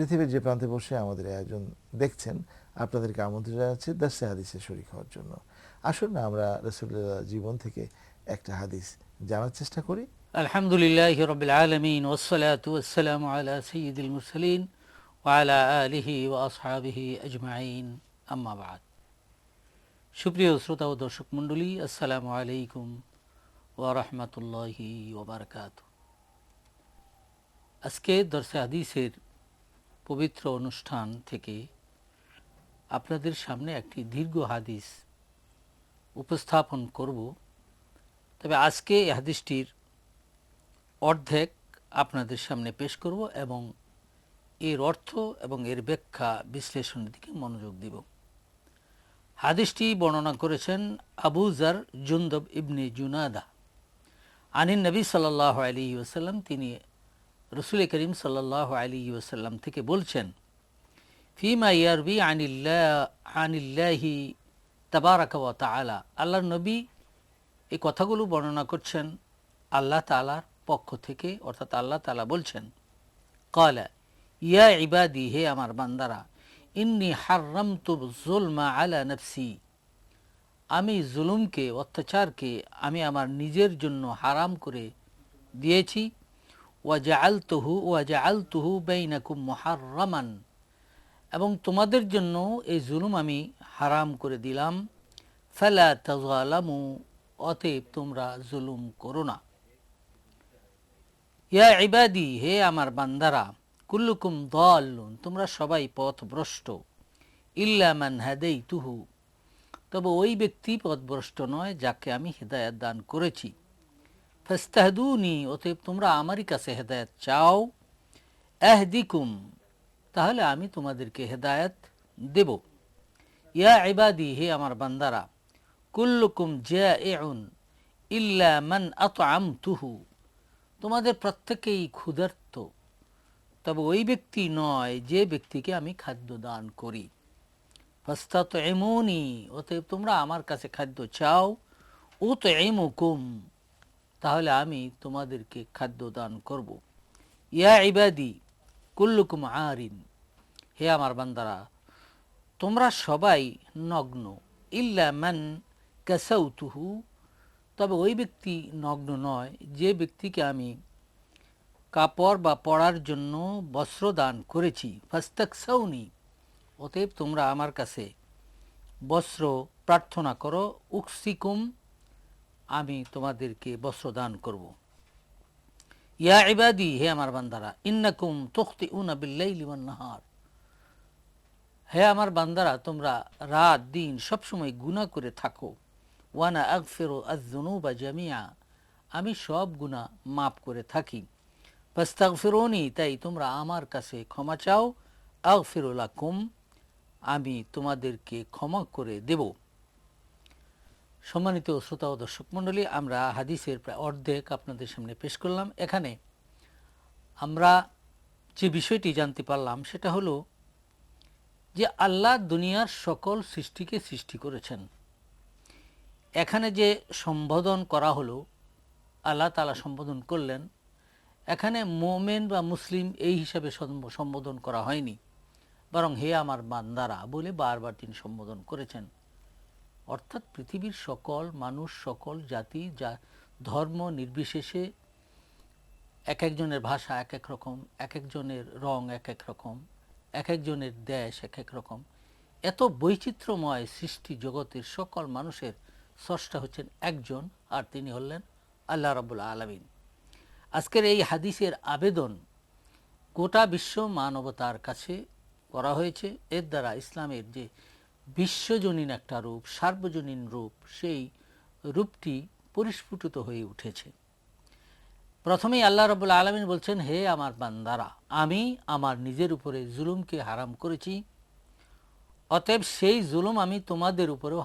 পৃথিবীর যে প্রান্তে বসে আমাদের আয়োজন দেখছেন, আপনাদেরকে আমন্ত্রণ জানাচ্ছি দার্সে হাদিসে শরীক হওয়ার জন্য। আসুন না আমরা রাসূলুল্লাহর জীবন থেকে একটা হাদিস জানার চেষ্টা করি। আলহামদুলিল্লাহি রাব্বিল আলামিন ওয়াসসালাতু ওয়াসসালামু আলা সাইয়্যিদিল মুরসালিন ওয়া আলা আলিহি ওয়া আসহাবিহি আজমাইন, আম্মা বা'দ। সুপ্রিয় শ্রোতা ও দর্শক মণ্ডলী, আসসালামু আলাইকুম ওয়া রাহমাতুল্লাহি ওয়া বারাকাতুহু। আজকে দরসে হাদিসের পবিত্র অনুষ্ঠান থেকে আপনাদের সামনে একটি দীর্ঘ হাদিস উপস্থাপন করব। তবে আজকে এই হাদিসটির অর্ধেক আপনাদের সামনে পেশ করব এবং এর অর্থ এবং এর ব্যাখ্যা বিশ্লেষণের দিকে মনোযোগ দিব। হাদিসটি বর্ণনা করেছেন আবু যার জুনদব ইবনে জুনাদা আনিন নবী সাল্লাল্লাহু আলাইহি ওয়াসাল্লাম। তিনি রাসূল করিম সাল্লাল্লাহু আলাইহি ওয়াসাল্লাম থেকে বলছেন, ফিমা ইয়ারবি আনিল্লাহি তাবারাকা ওয়া তাআলা। আল্লাহর নবী এই কথাগুলো বর্ণনা করছেন আল্লাহ তাআলার পক্ষ থেকে, অর্থাৎ আল্লাহ তাআলা বলছেন, ক্বালা ইয়া ইবাদি, হে আমার বান্দারা, ইন্নী হাররামতু যুলমা আলা নফসি, আমি জুলুমকে, অত্যাচারকে আমি আমার নিজের জন্য হারাম করে দিয়েছি। ওয়া জাআলতুহু বাইনাকুম মুহাররামান, এবং তোমাদের জন্য এই জুলুম আমি হারাম করে দিলাম। ফালা তাযালামু, অতএব তোমরা জুলুম করো না। ইয়া ইবাদি, হে আমার বান্দারা, কুল্লুকুম দাল্লুন, তোমরা সবাই পথভ্রষ্ট। ইল্লা মান হাদাইতুহু, তবে ওই ব্যক্তি পথভ্রষ্ট নয় যাকে আমি হেদায়েত দান করেছি। ফাস্তাহদুনি, অতএব তোমরা আমারই কাছে হেদায়েত চাও। আহদিকুম, তাহলে আমি তোমাদেরকে হেদায়েত দেব। ইয়া ইবাদি, হে আমার বান্দারা, কুল্লুকুম জাইউন ইল্লা মান আতআমতুহু, তোমাদের প্রত্যেকেই ক্ষুধার্ত, তবে ওই ব্যক্তি নয় যে ব্যক্তিকে আমি খাদ্য দান করি। ফাস্তাতঈমুনি, অতএব তোমরা আমার কাছে খাদ্য চাও। উতঈমুকুম, তাহলে আমি তোমাদেরকে খাদ্য দান করব। ইয়া ইবাদি কুল্লুকুম আরিন, হে আমার বান্দারা, তোমরা সবাই নগ্ন। ইল্লা মান কাসাউতুহু, তবে ওই ব্যক্তি নগ্ন নয় যে ব্যক্তিকে আমি কাপড় বা পরার জন্য বস্ত্র দান করেছি। ফাস্তাকসাউনি, অতএব তোমরা আমার কাছে বস্ত্র প্রার্থনা করো। উকসিকুম, আমি তোমাদেরকে বস্ত্র দান করব। ইয়া ইবাদি, হে আমার বান্দারা, ইন্নাকুম তুখতিউনা বিল্লাইলি ওয়ান নাহার, হে আমার বান্দারা, তোমরা রাত দিন সবসময় গুনাহ করে থাকো। ওয়ানা আগফিরু আয-যুনুবা জামিআ, আমি সব গুনাহ মাফ করে থাকি। ফাস্তাগফিরুনি, তাই তোমরা আমার কাছে ক্ষমা চাও। আগফিরু লাকুম, আমি তোমাদেরকে ক্ষমা করে দেব। সম্মানিত শ্রোতা ও দর্শক মণ্ডলী, আমরা হাদিসের প্রায় অর্ধেক আপনাদের সামনে পেশ করলাম। এখানে আমরা যে বিষয়টি জানতে পারলাম সেটা হলো যে আল্লাহ দুনিয়ার সকল সৃষ্টিকে সৃষ্টি করেছেন। এখানে যে সম্বোধন করা হলো, আল্লাহ তাআলা সম্বোধন করলেন, এখানে মুমিন বা মুসলিম এই হিসাবে সম্বোধন করা হয়নি, বরং হে আমার বান্দারা বলে বারবার তিনি সম্বোধন করেছেন। অর্থাৎ পৃথিবীর সকল মানুষ, সকল জাতি, যা ধর্ম নির্বিশেষে, এক একজনের ভাষা এক এক রকম, এক একজনের রং এক এক রকম, এক একজনের দেশ এক এক রকম, এত বৈচিত্র্যময় সৃষ্টি জগতের সকল মানুষের স্রষ্টা হচ্ছেন একজন, আর তিনি হলেন আল্লাহ রাব্বুল আলামিন। আজকের এই হাদিসের আবেদন গোটা বিশ্ব মানবতার কাছে করা হয়েছে। এর দ্বারা ইসলামের যে বিশ্বজনীন একটা রূপ, সার্বজনীন রূপ, সেই রূপটি পরিস্ফুটিত হয়ে উঠেছে। প্রথমেই আল্লাহ রাব্বুল আলামিন বলছেন, হে আমার বান্দারা, আমি আমার নিজের উপরে জুলুমকে হারাম করেছি, অতএব সেই জুলুম আমি তোমাদের উপরেও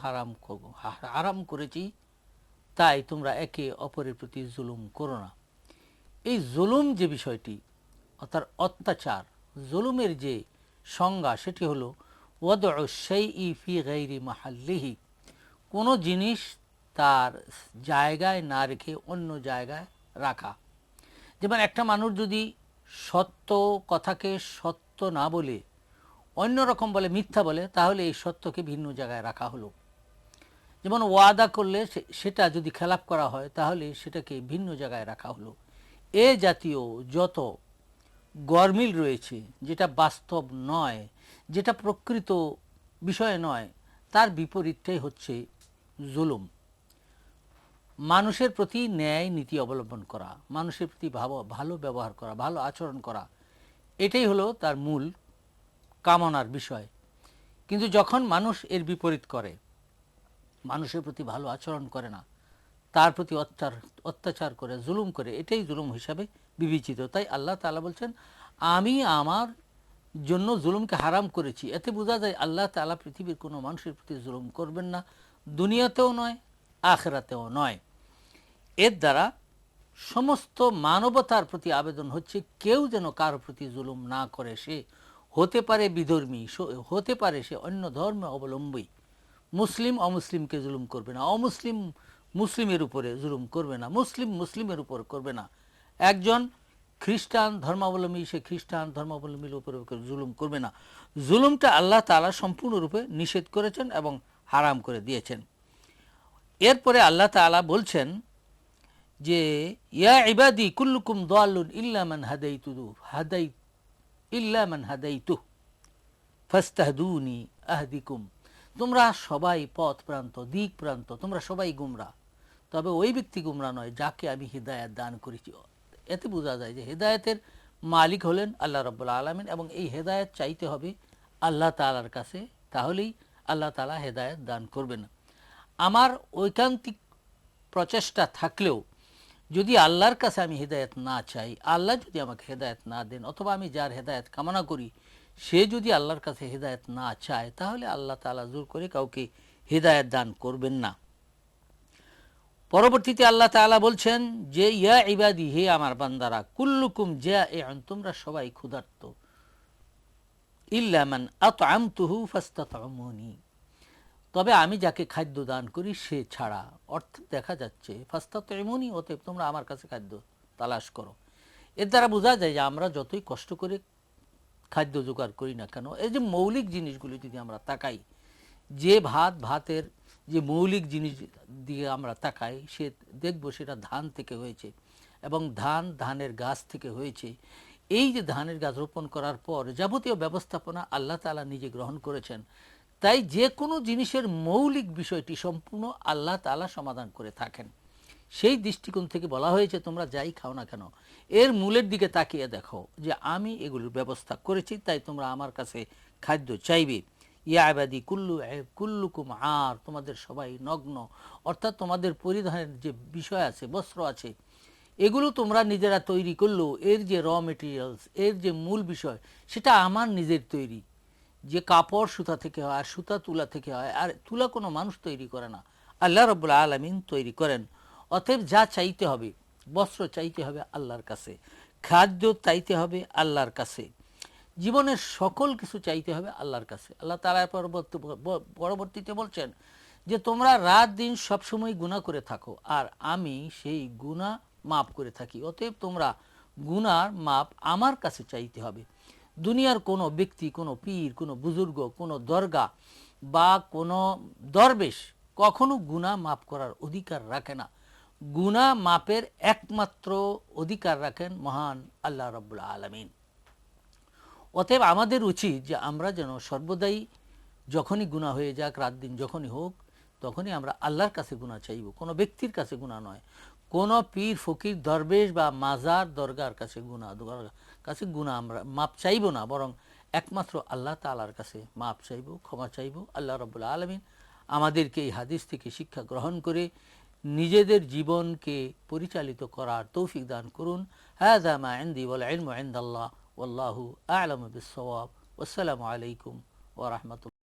হারাম করেছি, তাই তোমরা একে অপরের প্রতি জুলুম করো না। এই জুলুম যে বিষয়টি, অর্থাৎ অত্যাচার, জুলুমের যে সংজ্ঞা সেটি হলো ওয়াদউ শাইই ফি গায়রি মাহাল্লিহি, কোনো জিনিস তার জায়গায় না রেখে অন্য জায়গায় রাখা। যেমন একটা মানুষ যদি সত্য কথাকে সত্য সত্য না বলে অন্য রকম বলে, মিথ্যা বলে, তাহলে এই সত্যকে ভিন্ন জায়গায় রাখা হলো। যেমন ওয়াদা করলে সেটা যদি খেলাপ করা হয় তাহলে সেটাকে ভিন্ন জায়গায় রাখা হলো। এ জাতীয় যত গরমিল রয়েছে, যেটা বাস্তব নয়, যেটা প্রকৃত বিষয় নয়, তার বিপরীতটাই হচ্ছে জুলুম। মানুষের প্রতি ন্যায় নীতি অবলম্বন করা, মানুষের প্রতি ভালো ব্যবহার করা, ভালো আচরণ করা, এটাই হলো তার মূল কামনার বিষয়। কিন্তু যখন মানুষ এর বিপরীত করে, মানুষের প্রতি ভালো আচরণ করে না, তার প্রতি অত্যাচার করে, জুলুম করে, এটাই জুলুম হিসাবে বিবেচিত। তাই আল্লাহ তাআলা বলছেন, আমি আমার জন্য জুলুমকে হারাম করেছি। এতে বোঝা যায় আল্লাহ তাআলা পৃথিবীর কোনো মানুষের প্রতি জুলুম করবেন না, দুনিয়াতেও নয়, আখিরাতেও নয়। এর দ্বারা সমস্ত মানবতার প্রতি আবেদন হচ্ছে, কেউ যেন কারো প্রতি জুলুম না করে। সে হতে পারে বিধর্মী, হতে পারে সে অন্য ধর্ম অবলম্বী, মুসলিম অমুসলিমকে জুলুম করবে না, অমুসলিম মুসলিমের উপরে জুলুম করবে না, মুসলিম মুসলিমের উপর করবে না। একজন খ্রিস্টান ধর্মাবলম্বী, সে খ্রিস্টান ধর্মাবলম্বীর উপরে জুলুম করবে না। জুলুমটা আল্লাহ তাআলা সম্পূর্ণরূপে নিষেধ করেছেন এবং হারাম করে দিয়েছেন। এরপরে আল্লাহ তাআলা বলছেন যে, ইয়া ইবাদি কুল্লুকুম দাল্লুন ইল্লা মান হাদাইতু ফাস্তাহদুনি আহদিকুম। তোমরা সবাই পথ প্রান্ত, দিক প্রান্ত, তোমরা সবাই গুমরা, তবে ওই ব্যক্তি গুমরা নয় যাকে আমি হিদায়াত দান করেছি। এতে বোঝা যায় যে হেদায়েতের মালিক হলেন আল্লাহ রাব্বুল আলামিন, এবং এই হেদায়েত চাইতে হবে আল্লাহ তাআলার কাছে, তাহলেই আল্লাহ তাআলা হেদায়েত দান করবেন। আমার ঐকান্তিক প্রচেষ্টা থাকলেও যদি আল্লাহর কাছে আমি হেদায়েত না চাই, আল্লাহ যদি আমাকে হেদায়েত না দেন, অথবা আমি যার হেদায়েত কামনা করি সে যদি আল্লাহর কাছে হেদায়েত না চায়, তাহলে আল্লাহ তাআলা জোর করে কাউকে হেদায়েত দান করবেন না। পরবর্তীতে আল্লাহ তাআলা বলছেন যে, ইয়া ইবাদি, হে আমার বান্দারা, কুল্লুকুম জাইউন, তোমরা সবাই ক্ষুধার্ত, ইল্লা মান আতআমতুহু ফাস্তাতউমুনি, তবে আমি যাকে খাদ্য দান করি সে ছাড়া। অর্থাৎ দেখা যাচ্ছে ফাস্তাতউমুনি, অতএব তোমরা আমার কাছে খাদ্য তালাশ করো। এর দ্বারা বোঝা যায় যে আমরা যতই কষ্ট করে খাদ্য জোগাড় করি না কেন, এই যে মৌলিক জিনিসগুলি যদি আমরা তাকাই, যে ভাতের যে মৌলিক জিনিস দিয়ে আমরা তাকাই, সে দেখব সেটা ধান থেকে হয়েছে, এবং ধানের গাছ থেকে হয়েছে। এই যে ধানের গাছ রোপণ করার পর যাবতীয় ব্যবস্থাপনা আল্লাহ তাআলা নিজে গ্রহণ করেছেন। তাই যে কোনো জিনিসের মৌলিক বিষয়টি সম্পূর্ণ আল্লাহ তাআলা সমাধান করে থাকেন। সেই দৃষ্টিকোণ থেকে বলা হয়েছে, তোমরা যাই খাও না কেন এর মূলের দিকে তাকিয়ে দেখো যে আমি এগুলোর ব্যবস্থা করেছি, তাই তোমরা আমার কাছে খাদ্য চাইবে। ইয়া ইবাদি কুল্লুকুম আর, তোমাদের সবাই নগ্ন, অর্থাৎ তোমাদের পরিধানের যে বিষয় আছে, বস্ত্র আছে, এগুলো তোমরা নিজেরা তৈরি করলেও এর যে র মেটেরিয়ালস, এর যে মূল বিষয়, সেটা আমার নিজের তৈরি। যে কাপড় সুতা থেকে হয়, আর সুতা তুলা থেকে হয়, আর তুলা কোনো মানুষ তৈরি করে না, আল্লাহ রাব্বুল আলামিন তৈরি করেন। অতএব যা চাইতে হবে, বস্ত্র চাইতে হবে আল্লাহর কাছে, খাদ্য চাইতে হবে আল্লাহর কাছে, জীবনের সকল কিছু চাইতে হবে আল্লাহর কাছে। আল্লাহ তাআলা পরবর্তীতে বলছেন যে, তোমরা রাত দিন সবসময় গুনাহ করে থাকো, আর আমি সেই গুনাহ মাফ করে থাকি। অতএব তোমরা গুনার মাপ আমার কাছে চাইতে হবে। দুনিয়ার কোনো ব্যক্তি, কোনো পীর, কোনো বুজুর্গ, কোনো দরগা বা কোনো দরবেশ কখনো গুনাহ মাফ করার অধিকার রাখে না। গুনাহ মাপের একমাত্র অধিকার রাখেন মহান আল্লাহ রাব্বুল আলামিন। অতএব আমাদের উচিত যে আমরা যেন সর্বদাই যখনই গুনাহ হয়ে যাক, রাত দিন যখনই হোক, তখনই আমরা আল্লাহর কাছে গুনাহ চাইব, কোনো ব্যক্তির কাছে গুনাহ নয়, কোনো পীর ফকির দরবেশ বা মাজার দরগার কাছে গুনাহ আমরা মাপ চাইব না, বরং একমাত্র আল্লাহ তাআলার কাছে মাপ চাইব, ক্ষমা চাইব। আল্লাহ রাব্বুল আলামিন আমাদেরকে এই হাদিস থেকে শিক্ষা গ্রহণ করে নিজেদের জীবনকে পরিচালিত করার তৌফিক দান করুন। হাযা মা ইনদি ওয়াল ইলমু ইনদাল্লাহ ওয়াল্লাহু আ'লামু বিস-সাওয়াব। ওয়াসসালামু আলাইকুম ওয়া রাহমাতুল্লাহ।